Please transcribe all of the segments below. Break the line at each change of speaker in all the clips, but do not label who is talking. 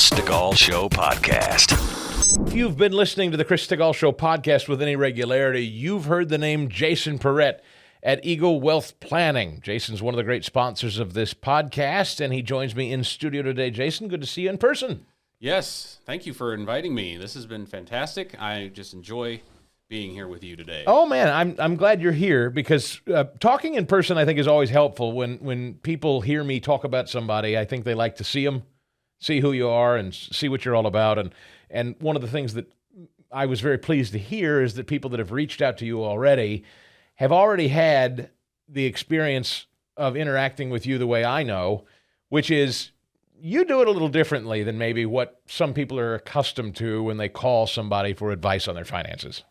Chris DeGaulle Show podcast.
If you've been listening to the Chris DeGaulle Show podcast with any regularity, you've heard the name Jason Perrett at Eagle Wealth Planning. Jason's one of the great sponsors of this podcast, and he joins me in studio today. Jason, good to see you in person.
Yes, thank you for inviting me. This has been fantastic. I just enjoy being here with you today.
Oh man, I'm glad you're here because talking in person I think is always helpful. When people hear me talk about somebody, I think they like to see them, see who you are, and see what you're all about. And one of the things that I was very pleased to hear is that people that have reached out to you already have already had the experience of interacting with you the way I know, which is you do it a little differently than maybe what some people are accustomed to when they call somebody for advice on their finances.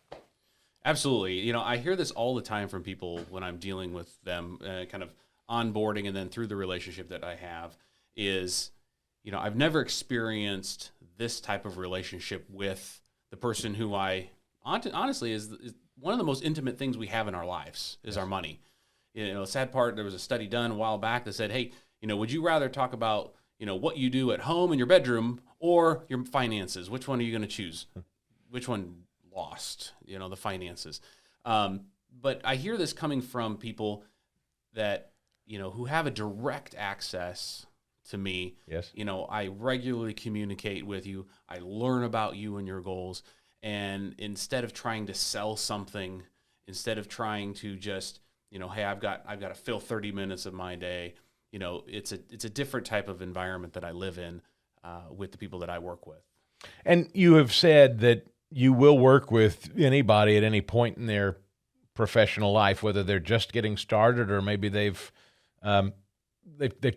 Absolutely. You know, I hear this all the time from people when I'm dealing with them, kind of onboarding and then through the relationship that I have is, you know, I've never experienced this type of relationship with the person who I honestly is one of the most intimate things we have in our lives is our money. You know, the sad part, there was a study done a while back that said, hey, you know, would you rather talk about, you know, what you do at home in your bedroom or your finances? Which one are you going to choose? Which one lost, you know, the finances. But I hear this coming from people that, you know, who have a direct access to me.
Yes.
You know, I regularly communicate with you. I learn about you and your goals. And instead of trying to sell something, instead of trying to just, you know, hey, I've got to fill 30 minutes of my day, you know, it's a different type of environment that I live in with the people that I work with.
And you have said that you will work with anybody at any point in their professional life, whether they're just getting started or maybe they've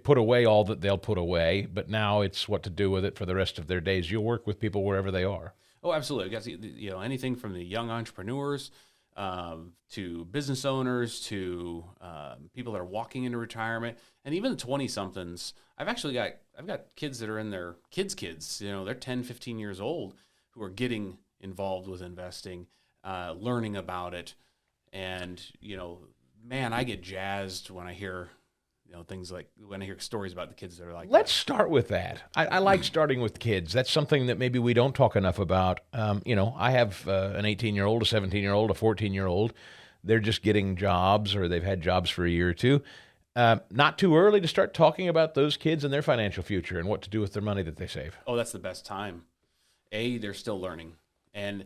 put away all that they'll put away, but now it's what to do with it for the rest of their days. You'll work with people wherever they are.
Oh, absolutely. You know, anything from the young entrepreneurs to business owners to people that are walking into retirement, and even the 20-somethings. I've got kids that are in their kids. You know, they're 10, 15 years old who are getting involved with investing, learning about it. And, you know, man, I get jazzed when I hear, you know, things like when I hear stories about the kids that are like,
let's start with that. I like starting with kids. That's something that maybe we don't talk enough about. You know, I have an 18-year-old, a 17-year-old, a 14-year-old. They're just getting jobs or they've had jobs for a year or two. Not too early to start talking about those kids and their financial future and what to do with their money that they save.
Oh, that's the best time. They're still learning. And,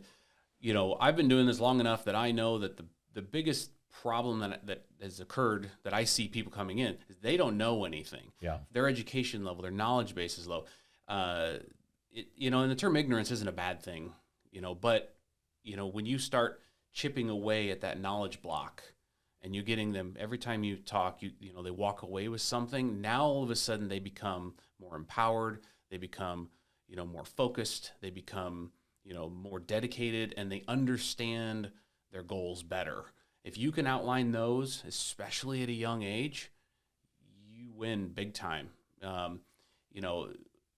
you know, I've been doing this long enough that I know that the biggest problem that has occurred that I see people coming in is they don't know anything.
Yeah.
Their education level, their knowledge base is low. You know, and the term ignorance isn't a bad thing, you know, but, you know, when you start chipping away at that knowledge block and you're getting them every time you talk, you know, they walk away with something. Now all of a sudden they become more empowered. They become, you know, more focused. They become, you know, more dedicated, and they understand their goals better. If you can outline those, especially at a young age, you win big time. You know,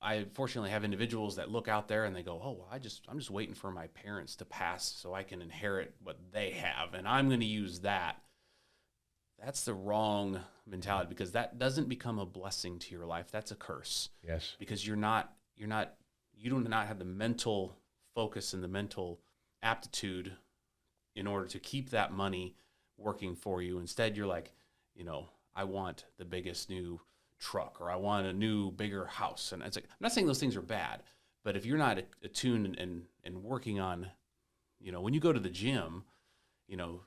I fortunately have individuals that look out there and they go, "Oh, well, I'm just waiting for my parents to pass so I can inherit what they have, and I'm going to use that." That's the wrong mentality, because that doesn't become a blessing to your life. That's a curse.
Yes.
Because you do not have the mental focus and the mental aptitude in order to keep that money working for you. Instead, you're like, you know, I want the biggest new truck, or I want a new, bigger house. And it's like, I'm not saying those things are bad, but if you're not attuned and working on, you know, when you go to the gym, you know,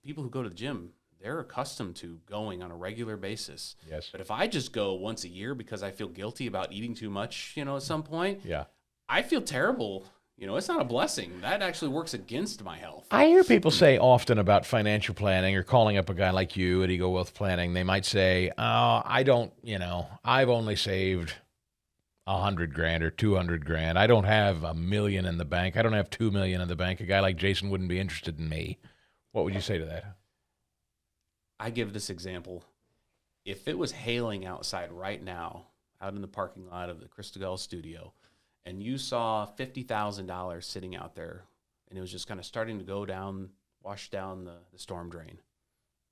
people who go to the gym, they're accustomed to going on a regular basis.
Yes.
But if I just go once a year because I feel guilty about eating too much, you know, at some point,
Yeah.
I feel terrible. You know, it's not a blessing. That actually works against my health.
I hear people say often about financial planning or calling up a guy like you at Eagle Wealth Planning. They might say, "Oh, I don't, you know, I've only saved $100,000 or $200,000. I don't have $1 million in the bank. I don't have $2 million in the bank. A guy like Jason wouldn't be interested in me." What would you say to that?
I give this example. If it was hailing outside right now, out in the parking lot of the Chris DeGaulle studio, and you saw $50,000 sitting out there, and it was just kind of starting to wash down the storm drain,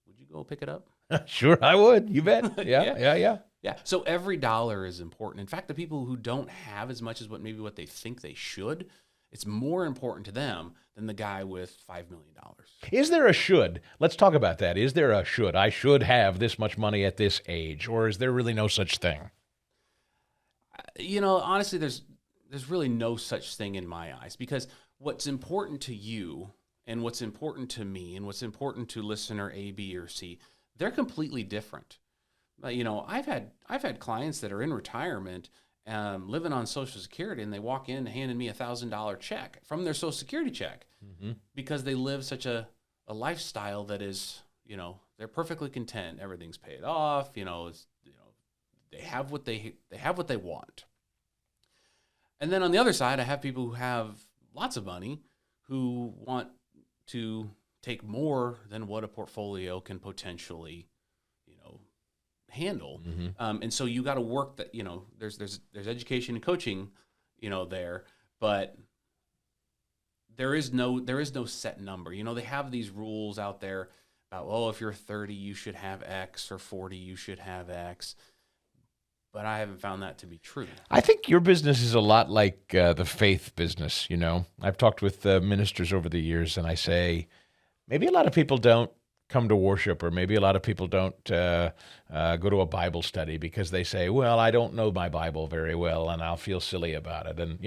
would you go pick it up?
Sure, I would. You bet. Yeah.
Yeah. So every dollar is important. In fact, the people who don't have as much as what they think they should, it's more important to them than the guy with $5 million.
Is there a should? Let's talk about that. Is there a should? I should have this much money at this age, or is there really no such thing?
Honestly, there's really no such thing in my eyes, because what's important to you and what's important to me and what's important to listener A, B, or C, they're completely different. I've had clients that are in retirement, living on Social Security, and they walk in handing me $1,000 check from their Social Security check because they live such a lifestyle that is, they're perfectly content. Everything's paid off. They have what they want. And then on the other side, I have people who have lots of money who want to take more than what a portfolio can potentially, handle. And so you got to work that, there's education and coaching, there, but there is no set number. They have these rules out there about, if you're 30, you should have X, or 40, you should have X. But I haven't found that to be true.
I think your business is a lot like the faith business. I've talked with ministers over the years, and I say, maybe a lot of people don't come to worship, or maybe a lot of people don't go to a Bible study because they say, well, I don't know my Bible very well, and I'll feel silly about it. And,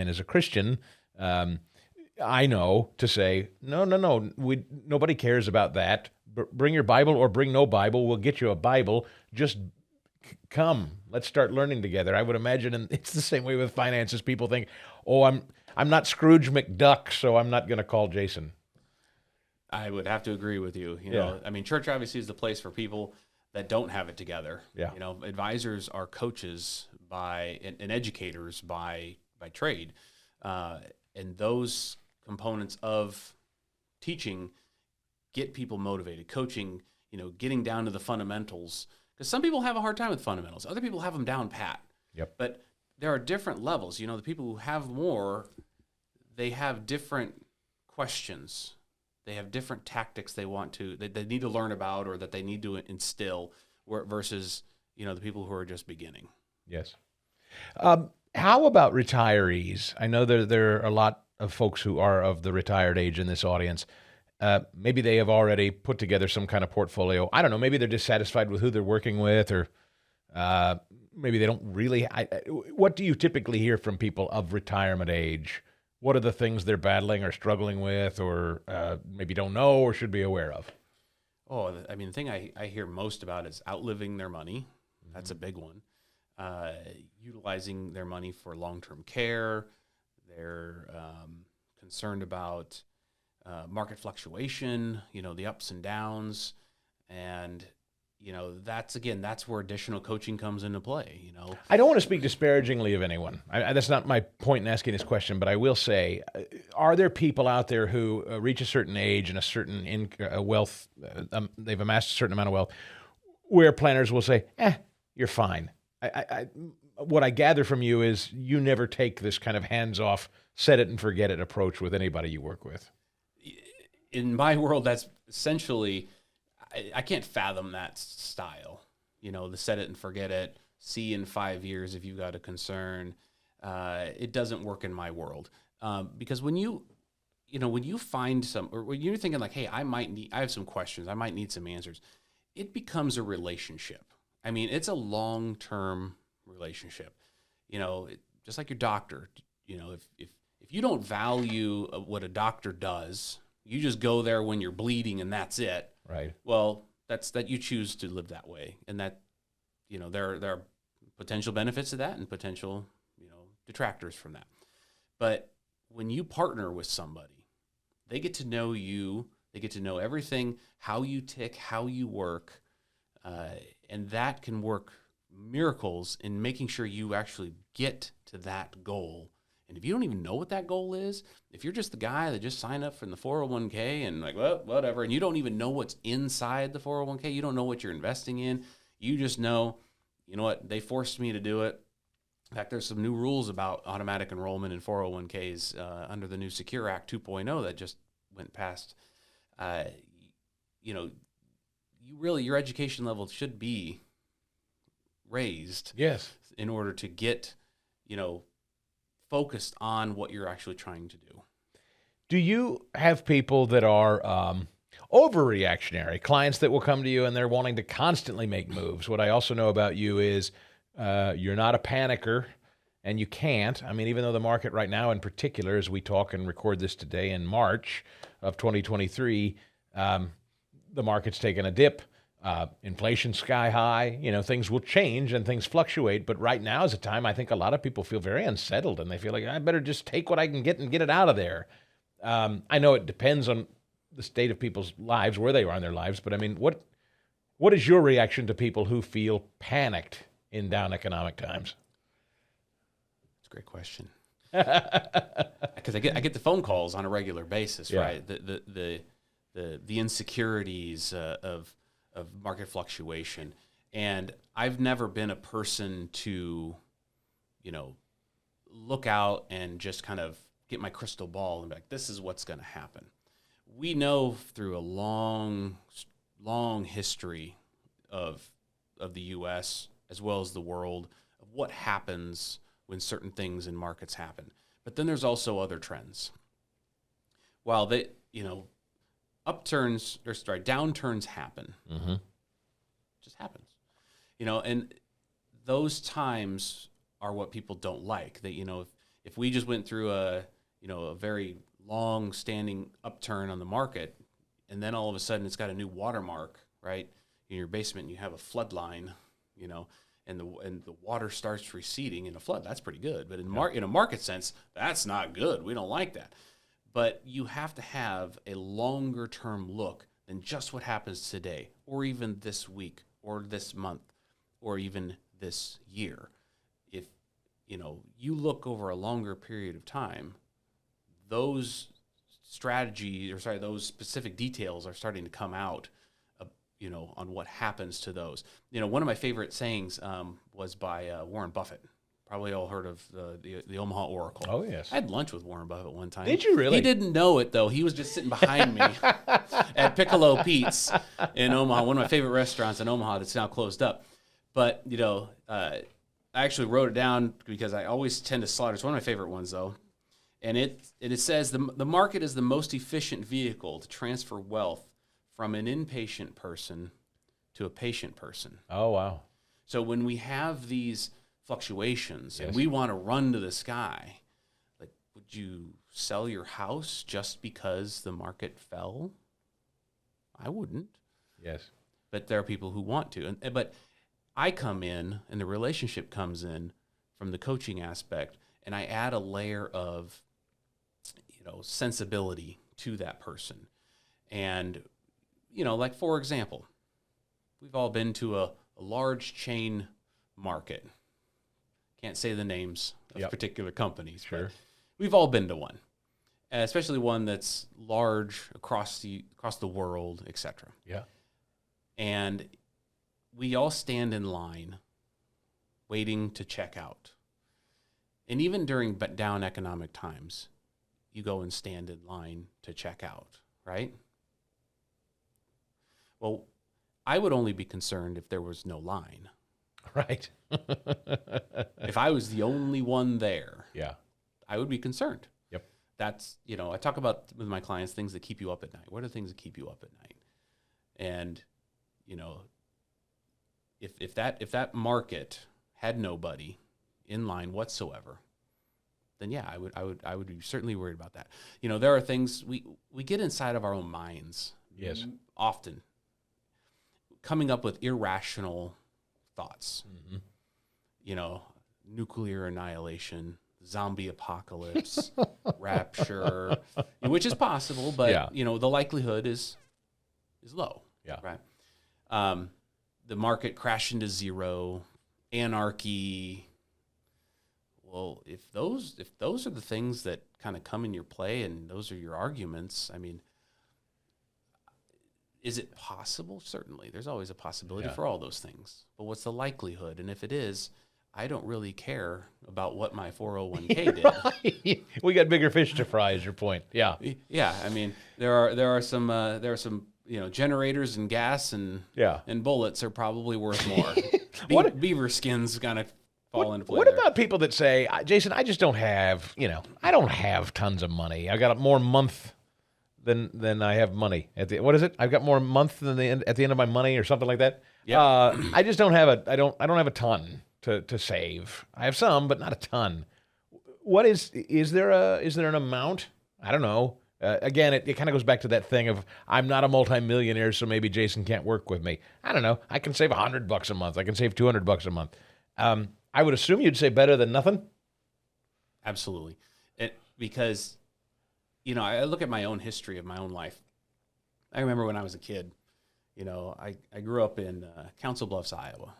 as a Christian, I know to say, no, nobody cares about that. Bring your Bible or bring no Bible. We'll get you a Bible. Just come. Let's start learning together. I would imagine, and it's the same way with finances. People think, I'm not Scrooge McDuck, so I'm not going to call Jason.
I would have to agree with you. Church obviously is the place for people that don't have it together.
Yeah.
Advisors are coaches and educators by trade. And those components of teaching get people motivated. Coaching, getting down to the fundamentals. Because some people have a hard time with fundamentals. Other people have them down pat.
Yep.
But there are different levels. The people who have more, they have different questions. They have different tactics they need to learn about, or that they need to instill, versus, the people who are just beginning.
Yes. How about retirees? I know there are a lot of folks who are of the retired age in this audience. Maybe they have already put together some kind of portfolio. I don't know. Maybe they're dissatisfied with who they're working with, or maybe they don't really. What do you typically hear from people of retirement age? What are the things they're battling or struggling with, or maybe don't know or should be aware of?
The thing I hear most about is outliving their money. That's a big one. Utilizing their money for long-term care. They're concerned about market fluctuation, the ups and downs. And, that's where additional coaching comes into play,
I don't want to speak disparagingly of anyone. That's not my point in asking this question, but I will say, are there people out there who reach a certain age and a certain wealth, they've amassed a certain amount of wealth, where planners will say, you're fine. What I gather from you is you never take this kind of hands-off, set it and forget it approach with anybody you work with.
In my world, that's essentially, I can't fathom that style. The set it and forget it, see in 5 years if you've got a concern. It doesn't work in my world. Because when you find or when you're thinking like, hey, I have some questions, I might need some answers, it becomes a relationship. It's a long-term relationship. Just like your doctor, if you don't value what a doctor does, you just go there when you're bleeding and that's it.
Right.
Well, that's that you choose to live that way, and that there are potential benefits to that and potential detractors from that. But when you partner with somebody, they get to know you, they get to know everything, how you tick, how you work, and that can work miracles in making sure you actually get to that goal. And if you don't even know what that goal is, if you're just the guy that just signed up for the 401k and like, well, whatever, and you don't even know what's inside the 401k, you don't know what you're investing in, you just know, you know what, they forced me to do it. In fact, there's some new rules about automatic enrollment in 401ks under the new Secure Act 2.0 that just went past. Your education level should be raised
Yes.
in order to get, focused on what you're actually trying to do.
Do you have people that are overreactionary, clients that will come to you and they're wanting to constantly make moves? What I also know about you is you're not a panicker, and you can't. I mean, even though the market right now in particular, as we talk and record this today in March of 2023, the market's taken a dip. Inflation sky high, things will change and things fluctuate. But right now is a time I think a lot of people feel very unsettled and they feel like I better just take what I can get and get it out of there. I know it depends on the state of people's lives, where they are in their lives. But I mean, what is your reaction to people who feel panicked in down economic times?
That's a great question. Because I get the phone calls on a regular basis,
Yeah.
right? The insecurities of market fluctuation. And I've never been a person to, look out and just kind of get my crystal ball and be like, this is what's going to happen. We know through a long history of the U.S. as well as the world of what happens when certain things in markets happen. But then there's also other trends. While downturns happen.
Mm-hmm.
It just happens. And those times are what people don't like. That, if we just went through a very long-standing upturn on the market, and then all of a sudden it's got a new watermark, right, in your basement, and you have a flood line, and the water starts receding in a flood, that's pretty good. But in a market sense, that's not good. We don't like that. But you have to have a longer-term look than just what happens today, or even this week, or this month, or even this year. If you look over a longer period of time, those those specific details are starting to come out, on what happens to those. One of my favorite sayings was by Warren Buffett. Probably all heard of the Omaha Oracle.
Oh, yes.
I had lunch with Warren Buffett one time.
Did you really?
He didn't know it, though. He was just sitting behind me at Piccolo Pete's in Omaha, one of my favorite restaurants in Omaha that's now closed up. But, I actually wrote it down because I always tend to slaughter. It's one of my favorite ones, though. And it says, the market is the most efficient vehicle to transfer wealth from an impatient person to a patient person.
Oh, wow.
So when we have these fluctuations
Yes.
and we want to run to the sky, like, would you sell your house just because the market fell? I wouldn't.
Yes.
But there are people who want to. But I come in, and the relationship comes in from the coaching aspect, and I add a layer of, sensibility to that person. And, like, for example, we've all been to a large chain market. Can't say the names of particular companies,
Sure.
but we've all been to one, especially one that's large across the world, etc.
Yeah.
And we all stand in line waiting to check out. And even during down economic times, you go and stand in line to check out, right? Well, I would only be concerned if there was no line.
Right.
If I was the only one there,
Yeah.
I would be concerned.
Yep.
That's, I talk about with my clients things that keep you up at night. What are the things that keep you up at night? And, if that market had nobody in line whatsoever, then yeah, I would be certainly worried about that. There are things we get inside of our own minds.
Yes.
Often coming up with irrational thoughts.
Mm-hmm.
Nuclear annihilation, zombie apocalypse, rapture, which is possible, but the likelihood is low.
Yeah.
Right. The market crashing to zero, anarchy. Well, if those are the things that kind of come in your play and those are your arguments, I mean, is it possible? Certainly. There's always a possibility for all those things. But what's the likelihood? And if it is, I don't really care about what my 401k did.
We got bigger fish to fry is your point. Yeah.
Yeah, I mean, there are some generators and gas and bullets are probably worth more. Beaver skins kind of fall into play.
What about people that say, Jason, I just don't have, I don't have tons of money. I got more month than I have money. What is it? I've got more month than at the end of my money or something like that.
Yep.
I just don't have I don't have a ton to save. I have some, but not a ton. What is there an amount? I don't know. Again, it kind of goes back to that thing of I'm not a multimillionaire, so maybe Jason can't work with me. I don't know. I can save $100 a month. I can save $200 a month. I would assume you'd say better than nothing.
Absolutely, because I look at my own history of my own life. I remember when I was a kid. I grew up in Council Bluffs, Iowa.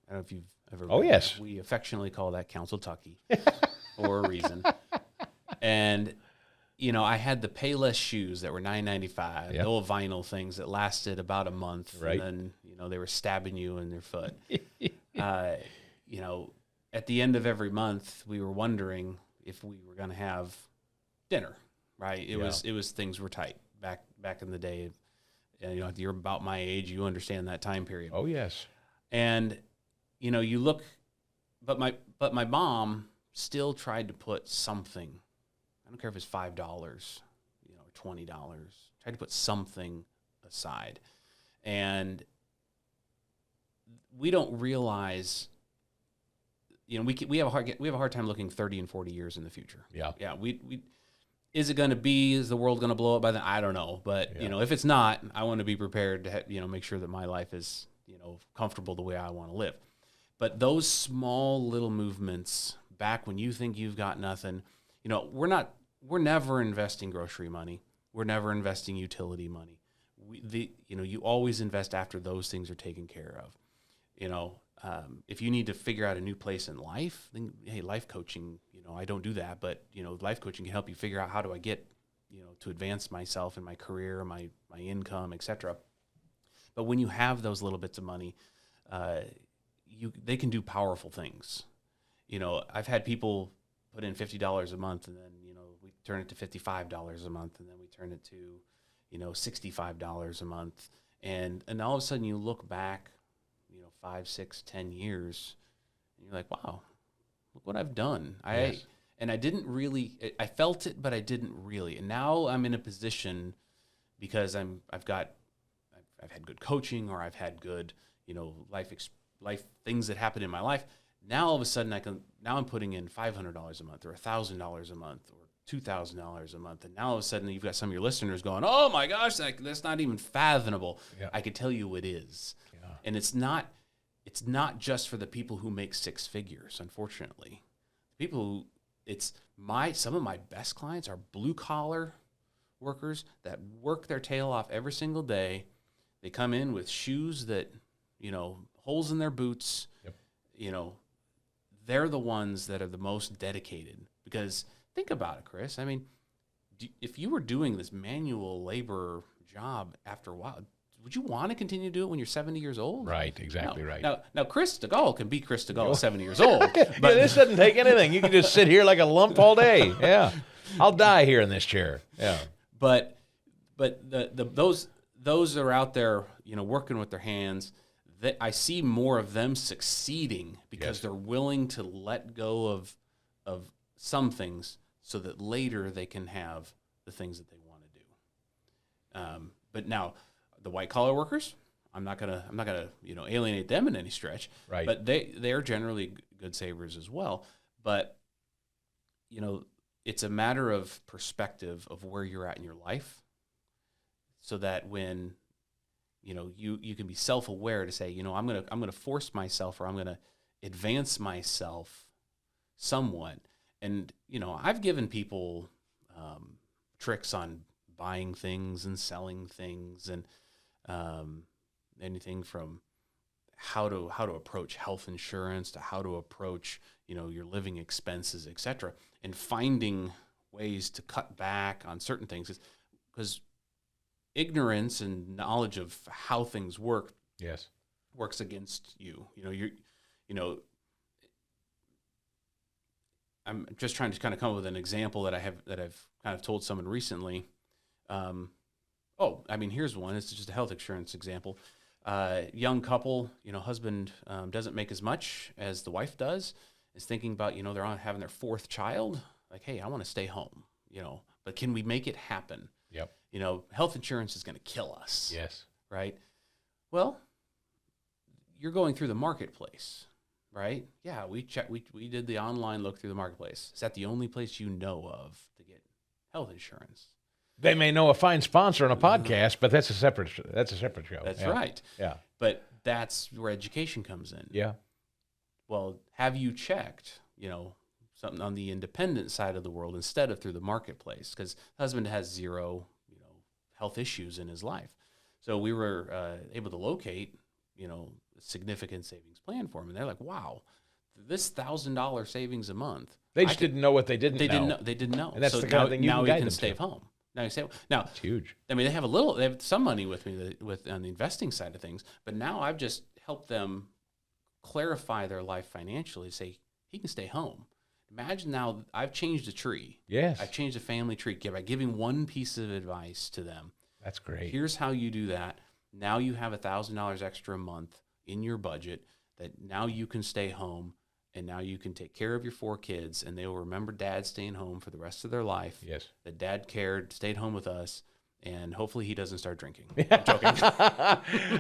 I don't know if you've ever.
Oh, yes.
We affectionately call that Council-tucky for a reason. And I had the Payless shoes that were $9.95, the old vinyl things that lasted about a month,
right?
And then they were stabbing you in your foot. At the end of every month, we were wondering if we were going to have dinner, right? It was things were tight back in the day. And, you're about my age, you understand that time period.
Oh yes.
And you look, but my mom still tried to put something. I don't care if it's $5, or $20. Tried to put something aside, and we don't realize. We have a hard time looking 30 and 40 years in the future. Yeah. We is it going to be? Is the world going to blow up by then? I don't know, but if it's not, I want to be prepared to make sure that my life is comfortable the way I want to live. But those small little movements back when you think you've got nothing, we're never investing grocery money. We're never investing utility money. You always invest after those things are taken care of. If you need to figure out a new place in life, then hey, life coaching, I don't do that, but life coaching can help you figure out how do I get, to advance myself in my career, my income, etc. But when you have those little bits of money, they can do powerful things. I've had people put in $50 a month, and then we turn it to $55 a month, and then we turn it to $65 a month, and all of a sudden you look back 5, 6, 10 years, and you're like, wow, look what I've done.
Yes.
And I didn't really, I felt it, but I didn't really. And now I'm in a position because I've had good coaching, or I've had good, life things that happen in my life. Now all of a sudden I'm putting in $500 a month, or $1,000 a month, or $2,000 a month. And now all of a sudden you've got some of your listeners going, oh my gosh, that's not even fathomable. Yeah. I can tell you it is. Yeah. And it's not just for the people who make six figures, unfortunately. Some of my best clients are blue collar workers that work their tail off every single day. They come in with shoes that, holes in their boots. Yep. They're the ones that are the most dedicated, because think about it, Chris. I mean, if you were doing this manual labor job after a while, would you want to continue to do it when you're 70 years old?
Right, exactly.
No.
Right.
Now, Chris DeGaulle can be Chris DeGaulle at 70 years old.
But this doesn't take anything. You can just sit here like a lump all day. Yeah. I'll die here in this chair. Yeah.
But those are out there, working with their hands. That I see more of them succeeding because they're willing to let go of some things so that later they can have the things that they want to do. But now, the white collar workers, I'm not gonna alienate them in any stretch.
Right.
But they're generally good savers as well. But it's a matter of perspective of where you're at in your life, so that when you can be self-aware to say, I'm gonna force myself, or I'm gonna advance myself somewhat. And I've given people tricks on buying things and selling things, and anything from how to approach health insurance to how to approach your living expenses, etc., and finding ways to cut back on certain things, because ignorance and knowledge of how things work works against you. I'm just trying to kind of come up with an example that I've kind of told someone recently. Oh, I mean, here's one. It's just a health insurance example. Young couple, husband doesn't make as much as the wife does, is thinking about, they're on having their fourth child. Like, hey, I want to stay home, but can we make it happen?
Yep.
Health insurance is going to kill us.
Yes.
Right? Well, you're going through the marketplace, right? Yeah, we did the online look through the marketplace. Is that the only place you know of to get health insurance?
They may know a fine sponsor on a podcast, but that's a separate show.
That's right.
Yeah.
But that's where education comes in.
Yeah.
Well, have you checked, something on the independent side of the world instead of through the marketplace? Because husband has zero, health issues in his life. So we were able to locate, a significant savings plan for him. And they're like, wow, this $1,000 savings a month.
They just didn't know what they didn't know.
They didn't know.
And that's the kind of thing you can guide them to.
Stay home. Now you say, now
it's huge.
I mean, they have some money with me on the investing side of things, but now I've just helped them clarify their life financially. Say he can stay home. Imagine now I've changed a tree.
Yes,
I've changed a family tree by giving one piece of advice to them.
That's great.
Here's how you do that. Now you have $1,000 extra a month in your budget that now you can stay home. And now you can take care of your 4 kids, and they will remember Dad staying home for the rest of their life.
Yes.
That Dad cared, stayed home with us, and hopefully he doesn't start drinking. I'm joking.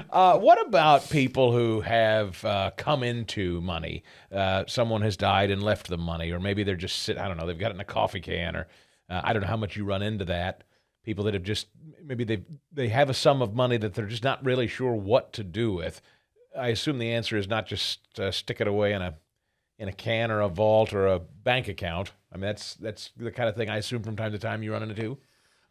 What about people who have come into money? Someone has died and left them money, or maybe they're just I don't know, they've got it in a coffee can, or I don't know how much you run into that. People that have just, maybe they have a sum of money that they're just not really sure what to do with. I assume the answer is not just stick it away in a can or a vault or a bank account. I mean, that's the kind of thing I assume from time to time you run into.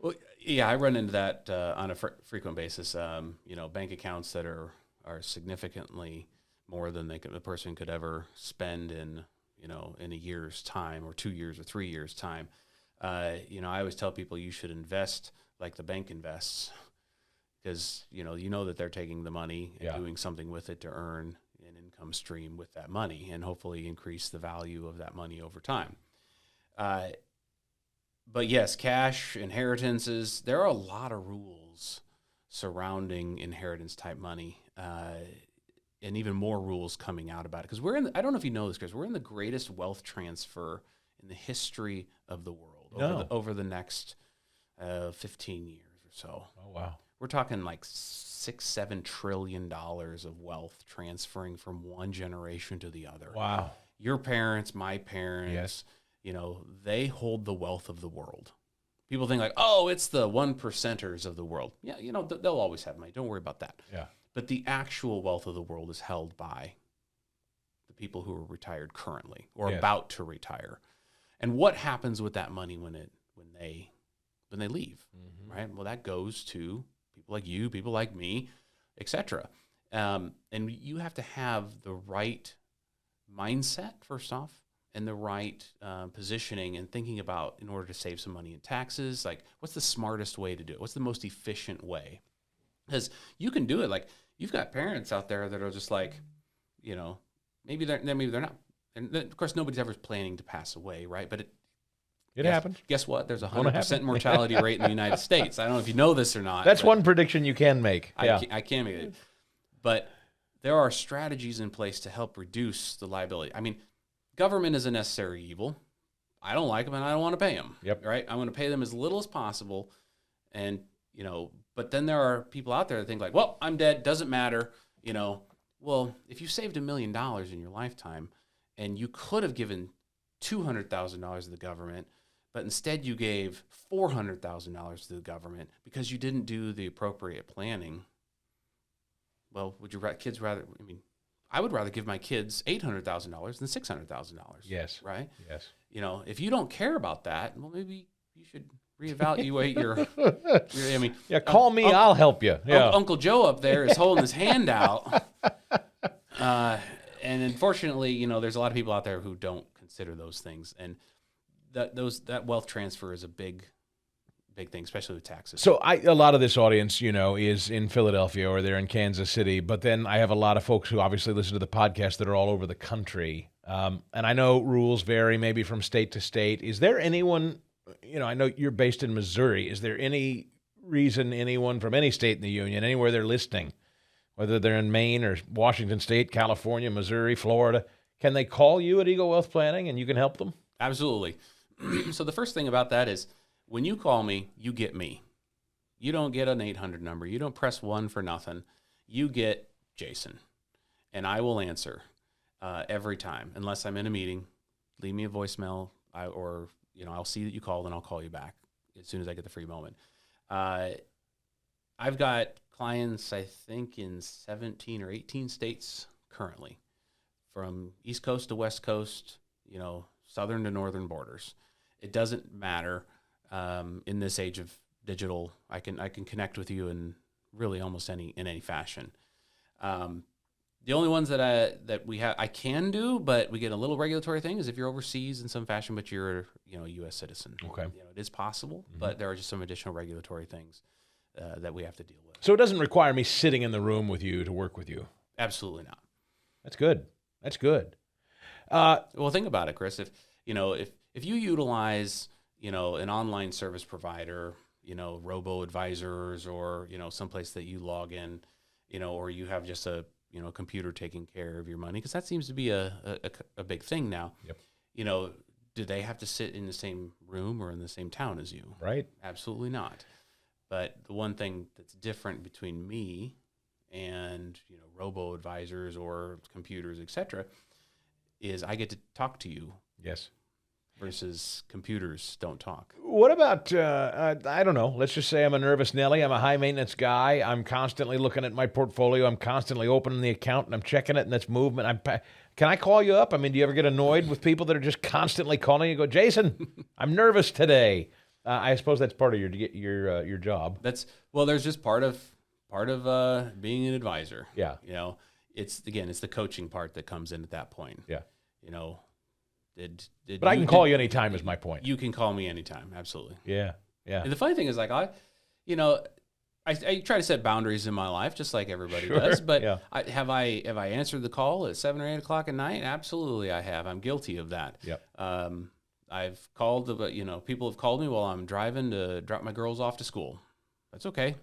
Well, yeah, I run into that on a frequent basis. Bank accounts that are significantly more than the person could ever spend in a year's time, or 2 years or 3 years' time. I always tell people you should invest like the bank invests, because you know that they're taking the money and doing something with it to earn an income stream with that money, and hopefully increase the value of that money over time. But yes, cash, inheritances, there are a lot of rules surrounding inheritance type money, and even more rules coming out about it. Because I don't know if you know this, Chris, we're in the greatest wealth transfer in the history of the world over the next 15 years or so.
Oh, wow.
We're talking like $6-7 trillion of wealth transferring from one generation to the other.
Wow.
Your parents, my parents,
yes.
They hold the wealth of the world. People think like, oh, it's the 1%ers of the world. Yeah, they'll always have money. Don't worry about that.
Yeah.
But the actual wealth of the world is held by the people who are retired currently or about to retire. And what happens with that money when they leave, right? Well, that goes to people like you, people like me, etc. And you have to have the right mindset, first off, and the right positioning and thinking about, in order to save some money in taxes, like what's the smartest way to do it? What's the most efficient way? Because you can do it. Like, you've got parents out there that are just like, maybe they're not. And of course, nobody's ever planning to pass away, right? But
it happens.
Guess what? There's a 100% mortality rate in the United States. I don't know if you know this or not.
That's one prediction you can make.
I can make it. But there are strategies in place to help reduce the liability. I mean, government is a necessary evil. I don't like them, and I don't want to pay them.
Yep.
Right? I want to pay them as little as possible. And, but then there are people out there that think like, well, I'm dead, doesn't matter. Well, if you saved $1 million in your lifetime and you could have given $200,000 to the government, but instead you gave $400,000 to the government because you didn't do the appropriate planning, well, would your kids rather, I would rather give my kids $800,000 than $600,000.
Yes.
Right?
Yes.
If you don't care about that, well, maybe you should reevaluate your
call me, I'll help you. Yeah.
Uncle Joe up there is holding his hand out. And unfortunately, there's a lot of people out there who don't consider those things. And that wealth transfer is a big thing, especially with taxes.
So a lot of this audience, is in Philadelphia or they're in Kansas City. But then I have a lot of folks who obviously listen to the podcast that are all over the country. And I know rules vary maybe from state to state. Is there anyone, I know you're based in Missouri. Is there any reason anyone from any state in the union, anywhere they're listening, whether they're in Maine or Washington State, California, Missouri, Florida, can they call you at Eagle Wealth Planning and you can help them?
Absolutely. So the first thing about that is when you call me, you get me. You don't get an 800 number. You don't press 1 for nothing. You get Jason, and I will answer every time, unless I'm in a meeting. Leave me a voicemail, or I'll see that you called, and I'll call you back as soon as I get the free moment. I've got clients, I think, in 17 or 18 states currently, from East Coast to West Coast, southern to northern borders. It doesn't matter in this age of digital. I can connect with you in really almost in any fashion. The only ones that I can do, but we get a little regulatory thing, is if you're overseas in some fashion, but you're a U.S. citizen.
Okay,
it is possible, but there are just some additional regulatory things that we have to deal with.
So it doesn't require me sitting in the room with you to work with you.
Absolutely not.
That's good. That's good.
Well, think about it, Chris. If you utilize an online service provider, robo advisors, or someplace that you log in, or you have just a computer taking care of your money, because that seems to be a big thing now.
Yep.
Do they have to sit in the same room or in the same town as you?
Right.
Absolutely not. But the one thing that's different between me and robo advisors or computers, etc., is I get to talk to you.
Yes.
Versus computers don't talk.
What about, I don't know, let's just say I'm a nervous Nelly. I'm a high maintenance guy. I'm constantly looking at my portfolio. I'm constantly opening the account and I'm checking it and that's movement. Can I call you up? I mean, do you ever get annoyed with people that are just constantly calling you? Go, Jason, I'm nervous today. I suppose that's part of your job.
There's just part of being an advisor.
Yeah.
It's the coaching part that comes in at that point.
Yeah.
But
I can call you anytime is my point.
You can call me anytime. Absolutely.
Yeah. Yeah.
And the funny thing is, I try to set boundaries in my life just like everybody
Sure.
does. But
yeah.
Have I answered the call at 7 or 8 o'clock at night? Absolutely, I have. I'm guilty of that.
Yep.
I've called, people have called me while I'm driving to drop my girls off to school. That's okay.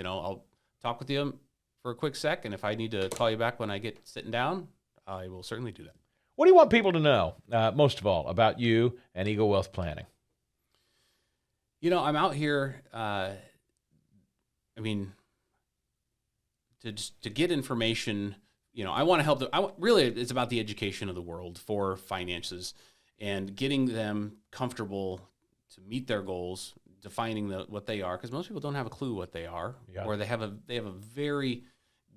I'll talk with you for a quick sec, and if I need to call you back when I get sitting down, I will certainly do that.
What do you want people to know, most of all, about you and Eagle Wealth Planning?
I'm out here, to get information, I want to help them. Really, it's about the education of the world for finances and getting them comfortable to meet their goals, defining what they are, because most people don't have a clue what they are, or they have a very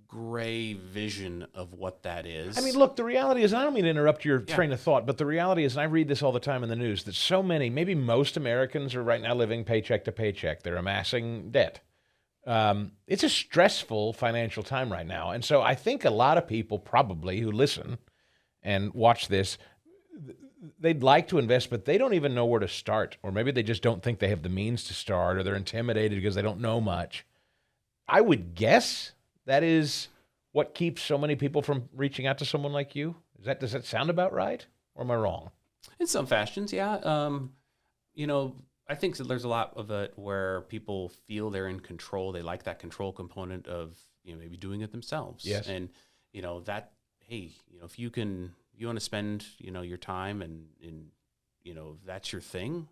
gray vision of what that is.
I mean, look, the reality is, I don't mean to interrupt your train of thought, but the reality is, and I read this all the time in the news, that so many, maybe most Americans are right now living paycheck to paycheck. They're amassing debt. It's a stressful financial time right now. And so I think a lot of people probably who listen and watch this, they'd like to invest, but they don't even know where to start. Or maybe they just don't think they have the means to start, or they're intimidated because they don't know much. I would guess that is what keeps so many people from reaching out to someone like you. Does that sound about right? Or am I wrong?
In some fashions, yeah. I think that there's a lot of it where people feel they're in control. They like that control component of, maybe doing it themselves.
Yes.
And, if you want to spend, your time and that's your thing.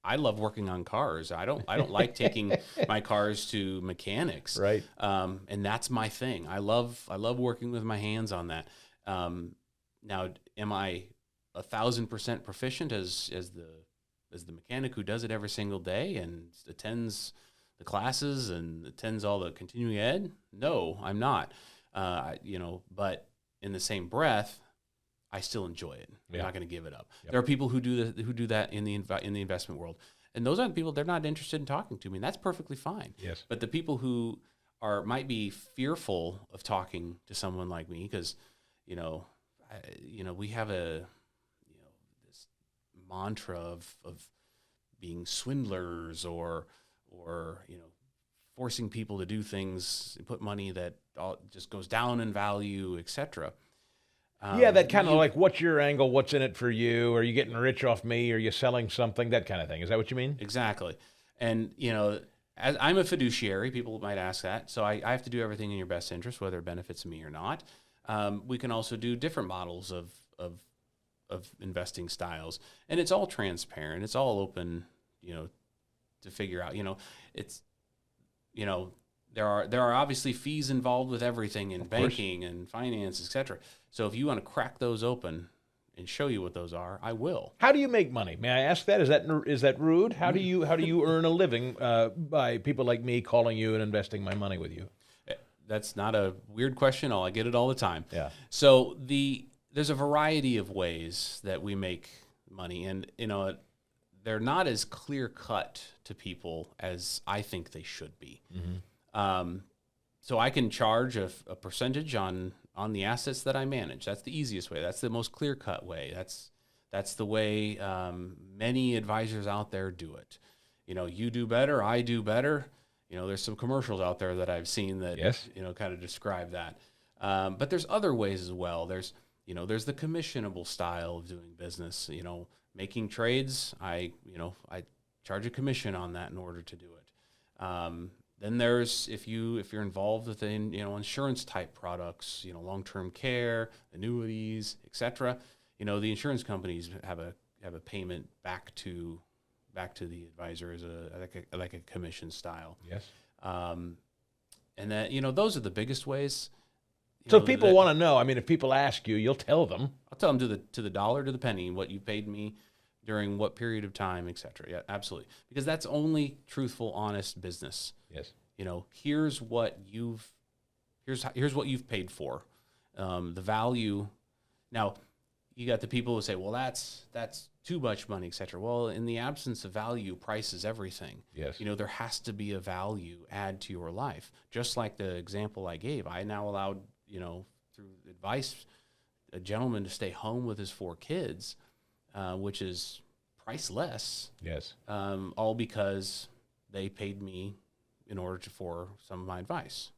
I love working on cars. I don't like taking my cars to mechanics.
Right.
And that's my thing. I love working with my hands on that. Now, am I 1,000% proficient as the mechanic who does it every single day and attends the classes and attends all the continuing ed? No, I'm not. But in the same breath, I still enjoy it. I'm not going to give it up. Yep. There are people who do that in the investment world, and those are the people they're not interested in talking to me, and that's perfectly fine.
Yes.
But the people who might be fearful of talking to someone like me because, we have this mantra of being swindlers or forcing people to do things and put money that all just goes down in value, etc.
That kind of like, what's your angle? What's in it for you? Are you getting rich off me? Are you selling something? That kind of thing. Is that what you mean?
Exactly. And, as I'm a fiduciary, people might ask that. So I have to do everything in your best interest, whether it benefits me or not. We can also do different models of investing styles, and it's all transparent. It's all open, to figure out. It's, there are obviously fees involved with everything in banking and finance, etc. So if you want to crack those open and show you what those are, I will.
How do you make money? May I ask that? Is that rude? How do you earn a living by people like me calling you and investing my money with you?
That's not a weird question. I get it all the time.
Yeah.
So there's a variety of ways that we make money, and they're not as clear cut to people as I think they should be. Mm-hmm. So I can charge a percentage on the assets that I manage. That's the easiest way. That's the most clear cut way. That's the way many advisors out there do it. You do better, I do better. There's some commercials out there that I've seen that kind of describe that. But there's other ways as well. There's the commissionable style of doing business. Making trades, I charge a commission on that in order to do it. Then there's if you're involved within insurance type products, long-term care, annuities, etc. The insurance companies have a payment back to the advisor as like a commission style.
Yes.
And that those are the biggest ways.
So if people want to know, if people ask you, you'll tell them.
I'll tell them to the dollar, to the penny, what you paid me during what period of time, et cetera. Yeah, absolutely. Because that's only truthful, honest business.
Yes.
Here's what you've paid for. The value. Now, you got the people who say, well, that's too much money, et cetera. Well, in the absence of value, price is everything.
Yes.
There has to be a value add to your life. Just like the example I gave, I now allowed, through advice, a gentleman to stay home with his 4 kids, which is priceless.
Yes.
All because they paid me in order for some of my advice.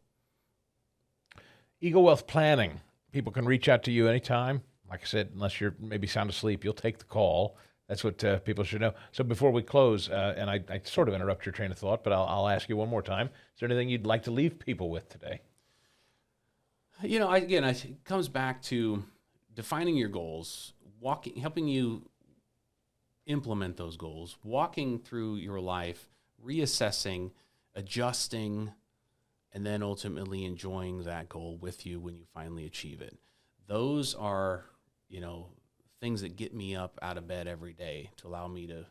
Eagle Wealth Planning. People can reach out to you anytime. Like I said, unless you're maybe sound asleep, you'll take the call. That's what people should know. So before we close, and I sort of interrupt your train of thought, but I'll ask you one more time. Is there anything you'd like to leave people with today?
It comes back to defining your goals, helping you implement those goals, walking through your life, reassessing, adjusting, and then ultimately enjoying that goal with you when you finally achieve it. Those are, things that get me up out of bed every day to allow me to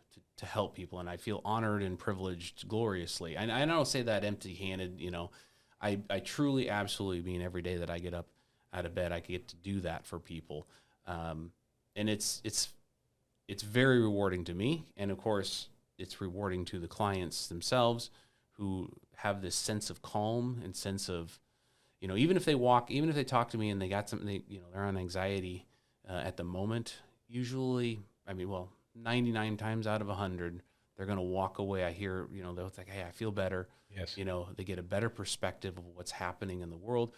help people. And I feel honored and privileged gloriously. And I don't say that empty-handed, I truly, absolutely mean every day that I get up out of bed, I get to do that for people. And it's very rewarding to me. And of course, it's rewarding to the clients themselves who have this sense of calm and sense of, even if they talk to me and they got something, they're on anxiety at the moment, usually, 99 times out of 100, they're going to walk away. I hear, they'll think, hey, I feel better.
Yes.
They get a better perspective of what's happening in the world.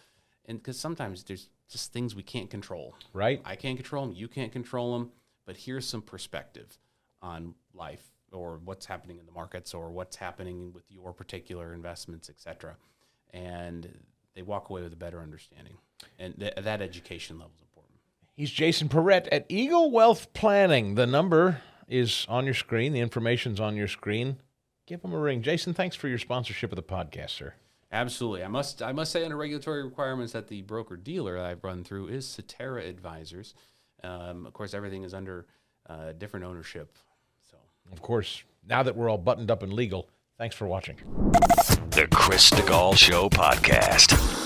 And because sometimes there's just things we can't control.
Right.
I can't control them. You can't control them. But here's some perspective on life or what's happening in the markets or what's happening with your particular investments, et cetera. And they walk away with a better understanding. And that education level is important.
He's Jason Perrett at Eagle Wealth Planning. The number is on your screen. The information's on your screen. Give him a ring. Jason, thanks for your sponsorship of the podcast, sir.
Absolutely. I must say under regulatory requirements that the broker-dealer I've run through is Cetera Advisors. Of course, everything is under different ownership. So,
of course, now that we're all buttoned up and legal, thanks for watching.
The Chris DeGaulle Show Podcast.